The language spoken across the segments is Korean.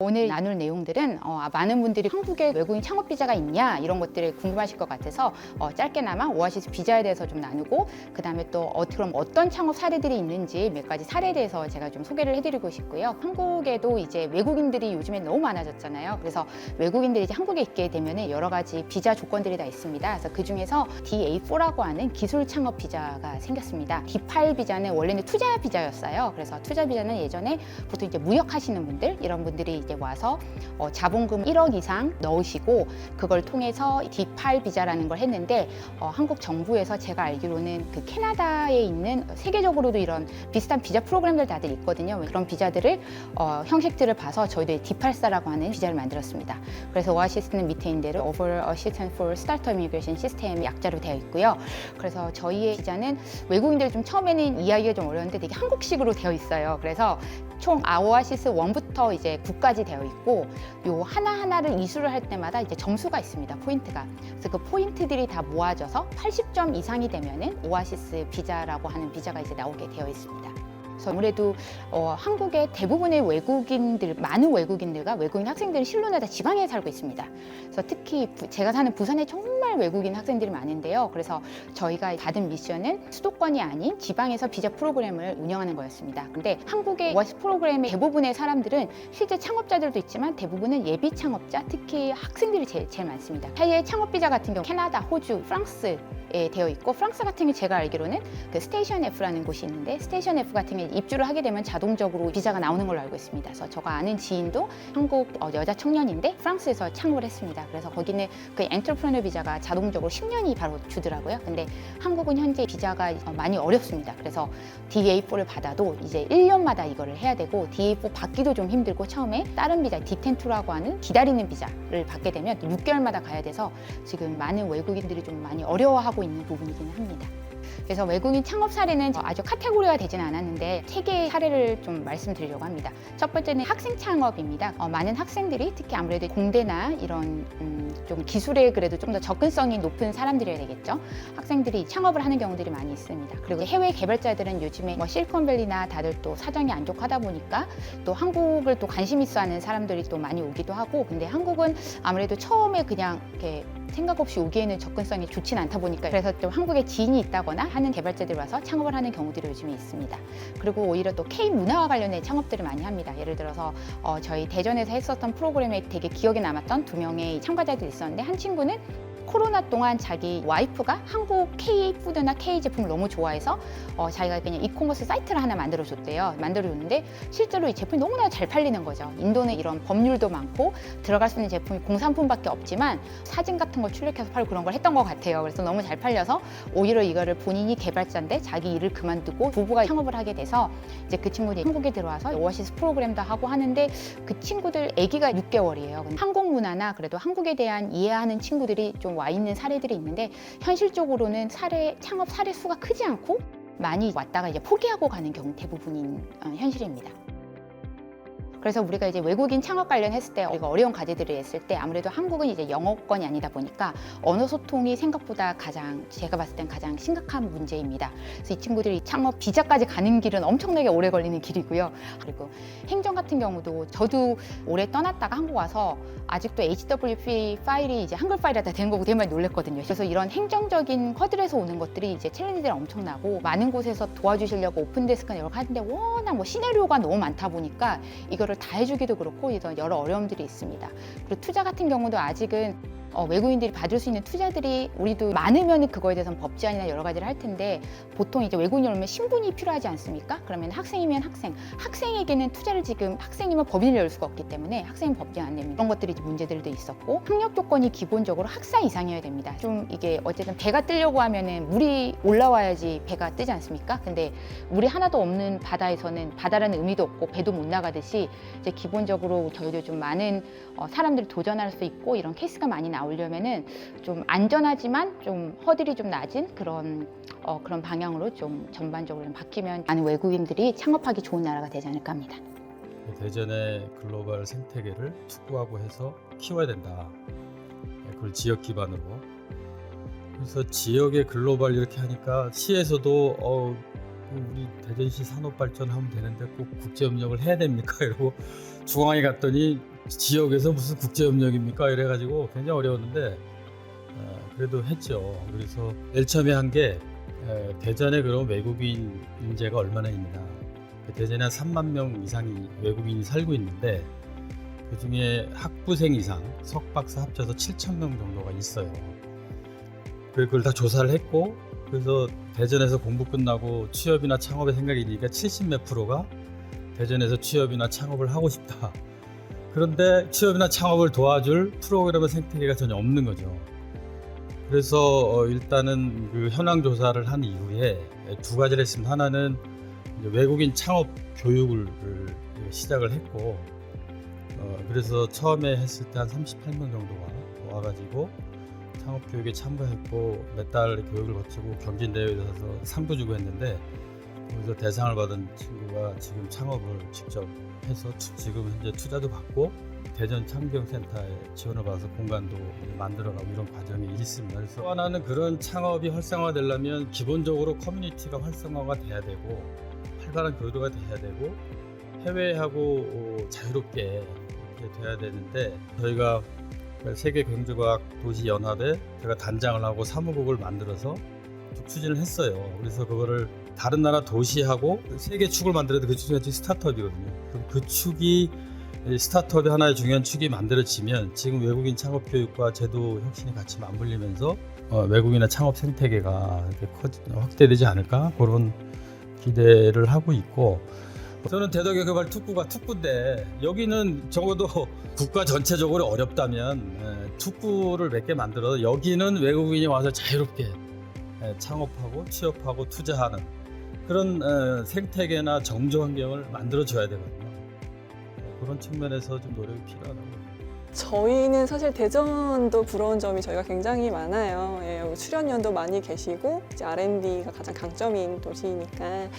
오늘 나눌 내용들은 많은 분들이 한국에 외국인 창업 비자가 있냐 이런 것들이 궁금하실 것 같아서 짧게나마 오아시스 비자에 대해서 좀 나누고 그다음에 또 그럼 어떤 창업 사례들이 있는지 몇 가지 사례에 대해서 제가 좀 소개를 해드리고 싶고요. 한국에도 이제 외국인들이 요즘에 너무 많아졌잖아요. 그래서 외국인들이 이제 한국에 있게 되면 여러 가지 비자 조건들이 다 있습니다. 그래서 그 중에서 DA4라고 하는 기술 창업 비자가 생겼습니다. D8 비자는 원래는 투자 비자였어요. 그래서 투자 비자는 예전에 보통 이제 무역하시는 분들 이런 분들이 이제 와서 자본금 1억 이상 넣으시고 그걸 통해서 D8 비자라는 걸 했는데 한국 정부에서 제가 알기로는 그 캐나다에 있는 세계적으로도 이런 비슷한 비자 프로그램들 다들 있거든요. 그런 비자들을 형식들을 봐서 저희도 D8사라고 하는 비자를 만들었습니다. 그래서 오아시스는 밑에 있는 대로 Overall Assistance for Startup Immigration System 약자로 되어 있고요. 그래서 저희의 비자는 외국인들 좀 처음에는 이해하기가 좀 어려운데 되게 한국식으로 되어 있어요. 그래서 총 오아시스 1부터 이제 9까지 되어 있고 요 하나하나를 이수를 할 때마다 이제 점수가 있습니다. 포인트가. 그래서 그 포인트들이 다 모아져서 80점 이상이 되면은 오아시스 비자라고 하는 비자가 이제 나오게 되어 있습니다. 그래서 아무래도 한국의 대부분의 외국인들, 많은 외국인들과 외국인 학생들은 실로는 다 지방에 살고 있습니다. 그래서 특히 제가 사는 부산에 정말 외국인 학생들이 많은데요. 그래서 저희가 받은 미션은 수도권이 아닌 지방에서 비자 프로그램을 운영하는 거였습니다. 근데 한국의 오아시스 프로그램의 대부분의 사람들은 실제 창업자들도 있지만 대부분은 예비 창업자, 특히 학생들이 제일 많습니다. 해외 창업 비자 같은 경우 캐나다, 호주, 프랑스 에 되어 있고 프랑스 같은 경우 제가 알기로는 그 스테이션 F라는 곳이 있는데 스테이션 F 같은 경우 입주를 하게 되면 자동적으로 비자가 나오는 걸로 알고 있습니다. 그래서 제가 아는 지인도 한국 여자 청년인데 프랑스에서 창업을 했습니다. 그래서 거기는 그 엔터프레너 비자가 자동적으로 10년이 바로 주더라고요. 근데 한국은 현재 비자가 많이 어렵습니다. 그래서 DA4를 받아도 이제 1년마다 이거를 해야 되고 DA4 받기도 좀 힘들고 처음에 다른 비자 D10-2라고 하는 기다리는 비자를 받게 되면 6개월마다 가야 돼서 지금 많은 외국인들이 좀 많이 어려워하고 있는 부분이기는 합니다. 그래서 외국인 창업 사례는 아주 카테고리가 되지는 않았는데 3개의 사례를 좀 말씀드리려고 합니다. 첫 번째는 학생 창업입니다. 많은 학생들이 특히 아무래도 공대나 이런 좀 기술에 그래도 좀 더 접근성이 높은 사람들이어야 되겠죠. 학생들이 창업을 하는 경우들이 많이 있습니다. 그리고 해외 개발자들은 요즘에 실리콘밸리나 다들 또 사정이 안 좋고 하다 보니까 또 한국을 또 관심 있어 하는 사람들이 또 많이 오기도 하고 근데 한국은 아무래도 처음에 그냥 이렇게 생각 없이 오기에는 접근성이 좋진 않다 보니까 그래서 좀 한국에 지인이 있다거나 하는 개발자들이 와서 창업을 하는 경우들이 요즘에 있습니다. 그리고 오히려 또 K 문화와 관련된 창업들을 많이 합니다. 예를 들어서 저희 대전에서 했었던 프로그램에 되게 기억에 남았던 2명의 참가자들이 있었는데 한 친구는 코로나 동안 자기 와이프가 한국 K 푸드나 K 제품을 너무 좋아해서 자기가 그냥 이코머스 사이트를 하나 만들어줬대요. 만들어줬는데 실제로 이 제품이 너무나 잘 팔리는 거죠. 인도는 이런 법률도 많고 들어갈 수 있는 제품이 공산품밖에 없지만 사진 같은 거 출력해서 팔고 그런 걸 했던 것 같아요. 그래서 너무 잘 팔려서 오히려 이거를 본인이 개발자인데 자기 일을 그만두고 부부가 창업을 하게 돼서 이제 그 친구들이 한국에 들어와서 오아시스 프로그램도 하고 하는데 그 친구들 아기가 6개월이에요. 한국 문화나 그래도 한국에 대한 이해하는 친구들이 좀 와 있는 사례들이 있는데 현실적으로는 창업 사례 수가 크지 않고 많이 왔다가 이제 포기하고 가는 경우 대부분인 현실입니다. 그래서 우리가 이제 외국인 창업 관련했을 때 우리가 어려운 과제들을 했을 때 아무래도 한국은 이제 영어권이 아니다 보니까 언어 소통이 생각보다 제가 봤을 땐 가장 심각한 문제입니다. 그래서 이 친구들이 창업 비자까지 가는 길은 엄청나게 오래 걸리는 길이고요. 그리고 행정 같은 경우도 저도 오래 떠났다가 한국 와서 아직도 HWP 파일이 이제 한글 파일이 다 된 거고 되게 많이 놀랬거든요. 그래서 이런 행정적인 허들에서 오는 것들이 이제 챌린지들이 엄청나고 많은 곳에서 도와주시려고 오픈데스크나 여러 가지 하는데 워낙 시나리오가 너무 많다 보니까 이거를 다 해주기도 그렇고 여러 어려움들이 있습니다. 그리고 투자 같은 경우도 아직은 외국인들이 받을 수 있는 투자들이 우리도 많으면 그거에 대해서는 법 제한이나 여러 가지를 할 텐데 보통 이제 외국인이 오면 신분이 필요하지 않습니까? 그러면 학생이면 학생에게는 투자를 지금 학생이면 법인을 열 수가 없기 때문에 학생은 법제 안 됩니다. 그런 것들이 문제들도 있었고 학력 조건이 기본적으로 학사 이상이어야 됩니다. 좀 이게 어쨌든 배가 뜨려고 하면은 물이 올라와야지 배가 뜨지 않습니까? 근데 물이 하나도 없는 바다에서는 바다라는 의미도 없고 배도 못 나가듯이 이제 기본적으로 저희도 좀 많은 사람들이 도전할 수 있고 이런 케이스가 많이 나오려면은 좀 안전하지만 좀 허들이 좀 낮은 그런 방향으로 좀 전반적으로 좀 바뀌면 많은 외국인들이 창업하기 좋은 나라가 되지 않을까 합니다. 대전의 글로벌 생태계를 추구하고 해서 키워야 된다. 그걸 지역 기반으로. 그래서 지역의 글로벌 이렇게 하니까 시에서도 우리 대전시 산업 발전하면 되는데 꼭 국제협력을 해야 됩니까? 이러고 중앙에 갔더니 지역에서 무슨 국제협력입니까? 이래가지고 굉장히 어려웠는데 그래도 했죠. 그래서 제일 처음에 한 게 대전에 그럼 외국인 인재가 얼마나 있나. 대전에 한 3만 명 이상이 외국인이 살고 있는데 그중에 학부생 이상, 석박사 합쳐서 7천 명 정도가 있어요. 그걸 다 조사를 했고 그래서 대전에서 공부 끝나고 취업이나 창업의 생각이 드니까 70몇 프로가 대전에서 취업이나 창업을 하고 싶다. 그런데 취업이나 창업을 도와줄 프로그램의 생태계가 전혀 없는 거죠. 그래서 일단은 그 현황 조사를 한 이후에 두 가지를 했습니다. 하나는 이제 외국인 창업 교육을 시작을 했고 그래서 처음에 했을 때 한 38명 정도가 와가지고 창업 교육에 참가했고 몇 달 교육을 거치고 경진대회에 가서 상도 주고 했는데 거기서 대상을 받은 친구가 지금 창업을 직접 해서 지금 현재 투자도 받고 대전 창경센터에 지원을 받아서 공간도 만들어가고 이런 과정이 있습니다. 그래서 또 하나는 그런 창업이 활성화되려면 기본적으로 커뮤니티가 활성화가 돼야 되고 활발한 교류가 돼야 되고 해외하고 자유롭게 이렇게 돼야 되는데 저희가 세계경제과학 도시연합에 제가 단장을 하고 사무국을 만들어서 추진을 했어요. 그래서 그거를 다른 나라 도시하고 세계 축을 만들어도 그 축이 스타트업이거든요. 그럼 그 축이 스타트업의 하나의 중요한 축이 만들어지면 지금 외국인 창업 교육과 제도 혁신이 같이 맞물리면서 외국인의 창업 생태계가 확대되지 않을까 그런 기대를 하고 있고 저는 대덕여개발 특구가 특구인데 여기는 적어도 국가 전체적으로 어렵다면 특구를 몇 개 만들어서 여기는 외국인이 와서 자유롭게 창업하고 취업하고 투자하는 그런 생태계나 정조 환경을 만들어줘야 되거든요. 그런 측면에서 좀 노력이 필요하다고. 저희는 사실 대전도 부러운 점이 저희가 굉장히 많아요. 예, 여기 출연연도 많이 계시고 이제 R&D가 가장 강점인 도시니까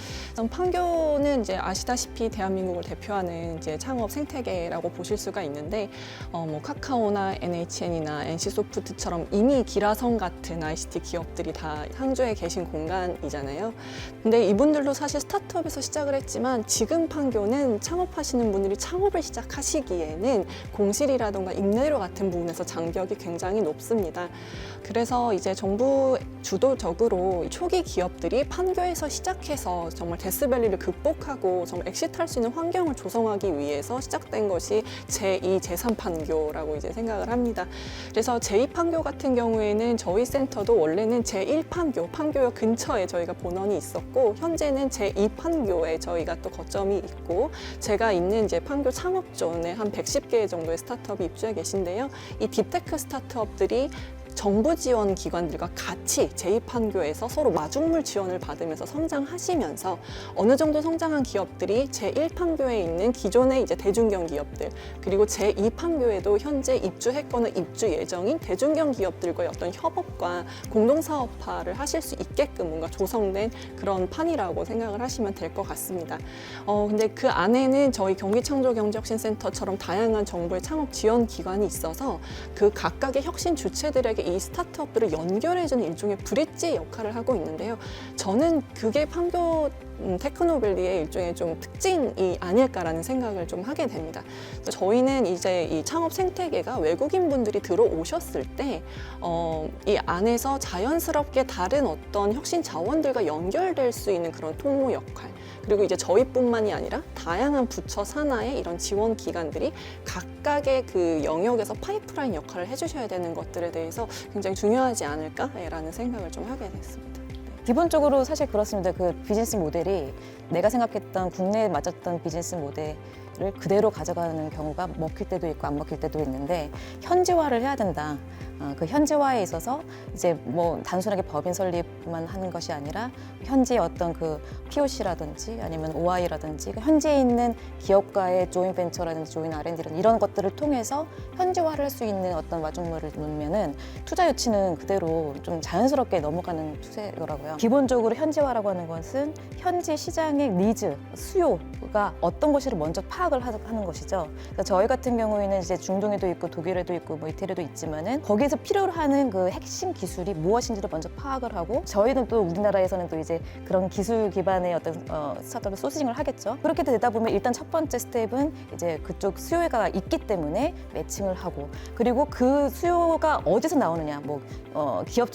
판교는 이제 아시다시피 대한민국을 대표하는 이제 창업 생태계라고 보실 수가 있는데 뭐 카카오나 NHN이나 NC소프트처럼 이미 기라성 같은 ICT 기업들이 다 상주에 계신 공간이잖아요. 근데 이분들도 사실 스타트업에서 시작을 했지만 지금 판교는 창업하시는 분들이 창업을 시작하시기에는 공실이라든가 임대료 같은 부분에서 장벽이 굉장히 높습니다. 그래서 이제 정부 주도적으로 초기 기업들이 판교에서 시작해서 정말 데스밸리를 극복하고 정말 엑시트할 수 있는 환경을 조성하기 위해서 시작된 것이 제2, 제3판교라고 이제 생각을 합니다. 그래서 제2판교 같은 경우에는 저희 센터도 원래는 제1판교, 판교역 근처에 저희가 본원이 있었고 현재는 제2판교에 저희가 또 거점이 있고 제가 있는 이제 판교 창업존에 한 110개 정도의 스타트업이 입주해 계신데요. 이 딥테크 스타트업들이 정부 지원 기관들과 같이 제2판교에서 서로 마중물 지원을 받으면서 성장하시면서 어느 정도 성장한 기업들이 제1판교에 있는 기존의 이제 대중경 기업들 그리고 제2판교에도 현재 입주했거나 입주 예정인 대중경 기업들과의 어떤 협업과 공동사업화를 하실 수 있게끔 뭔가 조성된 그런 판이라고 생각을 하시면 될 것 같습니다. 근데 그 안에는 저희 경기창조경제혁신센터처럼 다양한 정부의 창업 지원 기관이 있어서 그 각각의 혁신 주체들에게 이 스타트업들을 연결해주는 일종의 브릿지 역할을 하고 있는데요. 저는 그게 판교 테크노밸리의 일종의 좀 특징이 아닐까라는 생각을 좀 하게 됩니다. 그래서 저희는 이제 이 창업 생태계가 외국인 분들이 들어오셨을 때 이 안에서 자연스럽게 다른 어떤 혁신 자원들과 연결될 수 있는 그런 통로 역할 그리고 이제 저희뿐만이 아니라 다양한 부처 산하의 이런 지원 기관들이 각각의 그 영역에서 파이프라인 역할을 해주셔야 되는 것들에 대해서 굉장히 중요하지 않을까라는 생각을 좀 하게 됐습니다. 기본적으로 사실 그렇습니다. 그 비즈니스 모델이 내가 생각했던 국내에 맞았던 비즈니스 모델을 그대로 가져가는 경우가 먹힐 때도 있고 안 먹힐 때도 있는데 현지화를 해야 된다. 그 현지화에 있어서 이제 뭐 단순하게 법인 설립만 하는 것이 아니라 현지 어떤 그 POC라든지 아니면 OI라든지 현지에 있는 기업과의 조인 벤처라든지 조인 R&D라든지 이런 것들을 통해서 현지화를 할 수 있는 어떤 마중물을 놓으면은 투자 유치는 그대로 좀 자연스럽게 넘어가는 추세더라고요. 기본적으로 현지화라고 하는 것은 현지 시장의 니즈, 수요가 어떤 것을 먼저 파악을 하는 것이죠. 그러니까 저희 같은 경우에는 이제 중동에도 있고 독일에도 있고 뭐 이태리도 있지만은 거기서 여기에서 필요로 하는 그 핵심 기술이 무엇인지를 먼저 파악을 하고 저희는 또 우리나라에서는 또 이제 그런 기술 기반의 어떤 스타트업을 소싱을 하겠죠. 그렇게 되다 보면 일단 첫 번째 스텝은 이제 그쪽 수요가 있기 때문에 매칭을 하고 그리고 그 수요가 어디서 나오느냐 뭐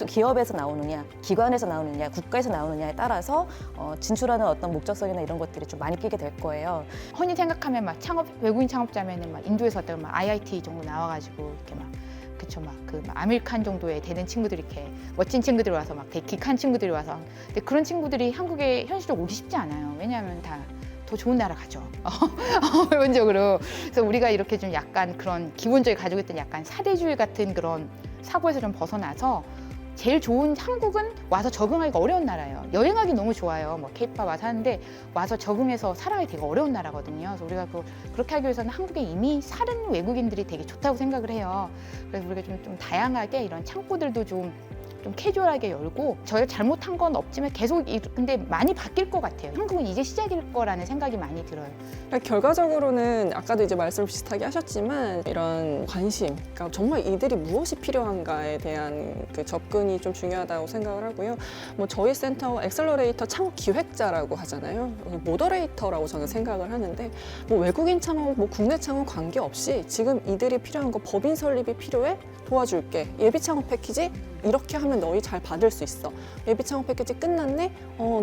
기업에서 나오느냐 기관에서 나오느냐 국가에서 나오느냐에 따라서 진출하는 어떤 목적성이나 이런 것들이 좀 많이 끼게 될 거예요. 흔히 생각하면 막 외국인 창업자면은 막 인도에서 어떤 막 IIT 정도 나와가지고 이렇게 막 그쵸 막 그 아밀칸 정도에 되는 친구들이 이렇게 멋진 친구들이 와서 막 되게 기칸 친구들이 와서 근데 그런 친구들이 한국에 현실적으로 오기 쉽지 않아요. 왜냐하면 다 더 좋은 나라 가죠. 기본적으로. 그래서 우리가 이렇게 좀 약간 그런 기본적으로 가지고 있던 약간 사대주의 같은 그런 사고에서 좀 벗어나서 제일 좋은 한국은 와서 적응하기가 어려운 나라예요. 여행하기 너무 좋아요. 뭐 케이팝 와서 하는데 와서 적응해서 살아가기 되게 어려운 나라거든요. 그래서 우리가 그렇게 하기 위해서는 한국에 이미 사는 외국인들이 되게 좋다고 생각을 해요. 그래서 우리가 좀 다양하게 이런 창구들도 좀 캐주얼하게 열고 저희가 잘못한 건 없지만 계속 근데 많이 바뀔 것 같아요. 한국은 이제 시작일 거라는 생각이 많이 들어요. 그러니까 결과적으로는 아까도 이제 말씀을 비슷하게 하셨지만 이런 관심, 그러니까 정말 이들이 무엇이 필요한가에 대한 그 접근이 좀 중요하다고 생각을 하고요. 뭐 저희 센터 엑셀러레이터 창업 기획자라고 하잖아요. 모더레이터라고 저는 생각을 하는데 뭐 외국인 창업, 뭐 국내 창업 관계없이 지금 이들이 필요한 거 법인 설립이 필요해? 도와줄게. 예비 창업 패키지 이렇게 하면 너희 잘 받을 수 있어. 예비 창업 패키지 끝났네?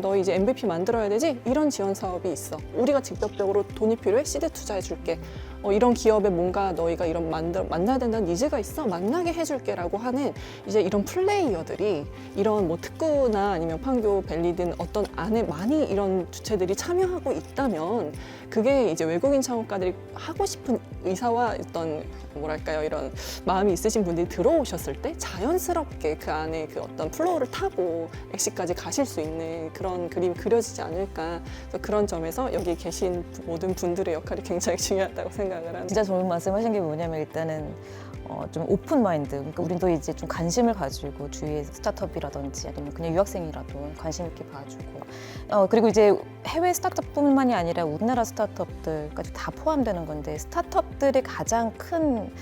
너희 이제 MVP 만들어야 되지? 이런 지원 사업이 있어. 우리가 직접적으로 돈이 필요해? 시드 투자해 줄게. 이런 기업에 뭔가 너희가 이런 만나야 된다는 니즈가 있어? 만나게 해줄게라고 하는 이제 이런 플레이어들이 이런 뭐 특구나 아니면 판교 밸리든 어떤 안에 많이 이런 주체들이 참여하고 있다면 그게 이제 외국인 창업가들이 하고 싶은 의사와 어떤 뭐랄까요 이런 마음이 있으신 분들이 들어오셨을 때 자연스럽게 그 안에 그 어떤 플로우를 타고 엑시까지 가실 수 있는 그런 그림이 그려지지 않을까. 그래서 그런 점에서 여기 계신 모든 분들의 역할이 굉장히 중요하다고 생각을 합니다. 진짜 좋은 말씀하신 게 뭐냐면 일단은 좀 오픈 마인드. 그러니까 우리도 이제 좀 관심을 가지고 주위에 스타트업이라든지 아니면 그냥 유학생이라도 관심 있게 봐주고 그리고 이제 해외 스타트업뿐만이 아니라 우리나라 스타트업들까지 다 포함되는 건데 스타트업들의 가장 큰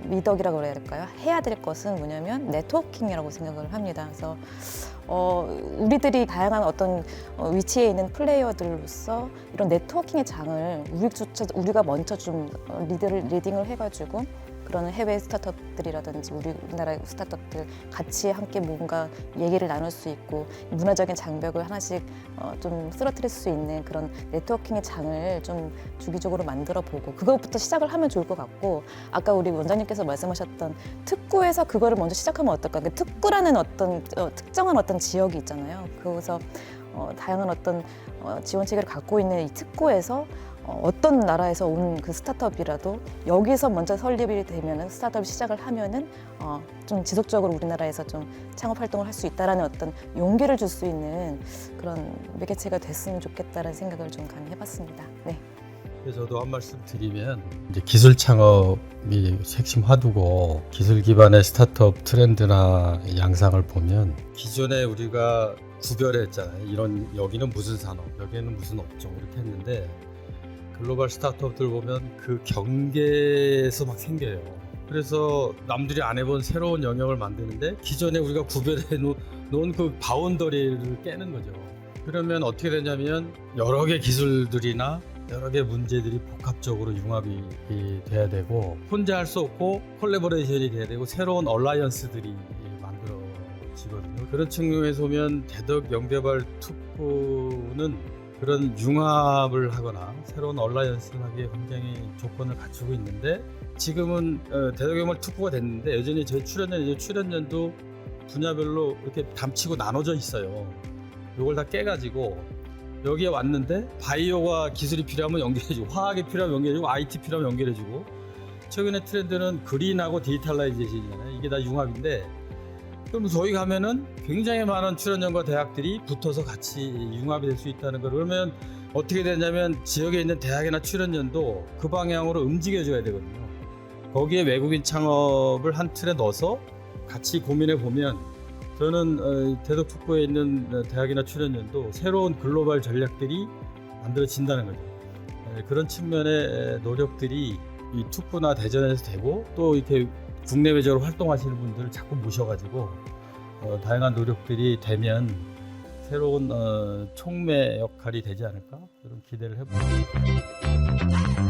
미덕이라고 그래야 될까요? 해야 될 것은 뭐냐면 네트워킹이라고 생각을 합니다. 그래서 우리들이 다양한 어떤 위치에 있는 플레이어들로서 이런 네트워킹의 장을 우리가 먼저 좀 리딩을 해가지고 그런 해외 스타트업들이라든지 우리나라 스타트업들 같이 함께 뭔가 얘기를 나눌 수 있고 문화적인 장벽을 하나씩 좀 쓰러뜨릴 수 있는 그런 네트워킹의 장을 좀 주기적으로 만들어 보고 그것부터 시작을 하면 좋을 것 같고 아까 우리 원장님께서 말씀하셨던 특구에서 그거를 먼저 시작하면 어떨까? 그 특구라는 어떤 특정한 어떤 지역이 있잖아요. 그래서 다양한 어떤 지원 체계를 갖고 있는 이 특구에서 어떤 나라에서 온 그 스타트업이라도 여기서 먼저 설립이 되면은 스타트업 시작을 하면은 좀 지속적으로 우리나라에서 좀 창업 활동을 할 수 있다라는 어떤 용기를 줄 수 있는 그런 매개체가 됐으면 좋겠다라는 생각을 좀 감히 해봤습니다. 네. 저도 한 말씀 드리면 이제 기술 창업이 핵심 화두고 기술 기반의 스타트업 트렌드나 양상을 보면 기존에 우리가 구별했잖아요. 이런 여기는 무슨 산업, 여기는 무슨 업종 이렇게 했는데 글로벌 스타트업들 보면 그 경계에서 막 생겨요. 그래서 남들이 안 해본 새로운 영역을 만드는데 기존에 우리가 구별해 놓은 그 바운더리를 깨는 거죠. 그러면 어떻게 되냐면 여러 개 기술들이나 여러 개 문제들이 복합적으로 융합이 돼야 되고 혼자 할 수 없고 콜라보레이션이 돼야 되고 새로운 얼라이언스들이 만들어지거든요. 그런 측면에서 보면 대덕 영개발 특구는 그런 융합을 하거나 새로운 얼라이언스를 하기에 굉장히 조건을 갖추고 있는데 지금은 대덕영개발 특구가 됐는데 여전히 저희 출연연도 분야별로 이렇게 담치고 나눠져 있어요. 이걸 다 깨가지고 여기에 왔는데 바이오가 기술이 필요하면 연결해주고 화학이 필요하면 연결해주고 IT 필요하면 연결해주고 최근의 트렌드는 그린하고 디지털라이제이션이잖아요. 이게 다 융합인데 그럼 저희 가면은 굉장히 많은 출연연과 대학들이 붙어서 같이 융합이 될 수 있다는 거. 그러면 어떻게 되냐면 지역에 있는 대학이나 출연연도 그 방향으로 움직여줘야 되거든요. 거기에 외국인 창업을 한 틀에 넣어서 같이 고민해 보면 저는 대덕 특구에 있는 대학이나 출연연도 새로운 글로벌 전략들이 만들어진다는 거죠. 그런 측면의 노력들이 이 특구나 대전에서 되고 또 이렇게 국내외적으로 활동하시는 분들을 자꾸 모셔가지고 다양한 노력들이 되면 새로운 촉매 역할이 되지 않을까 그런 기대를 해봅니다.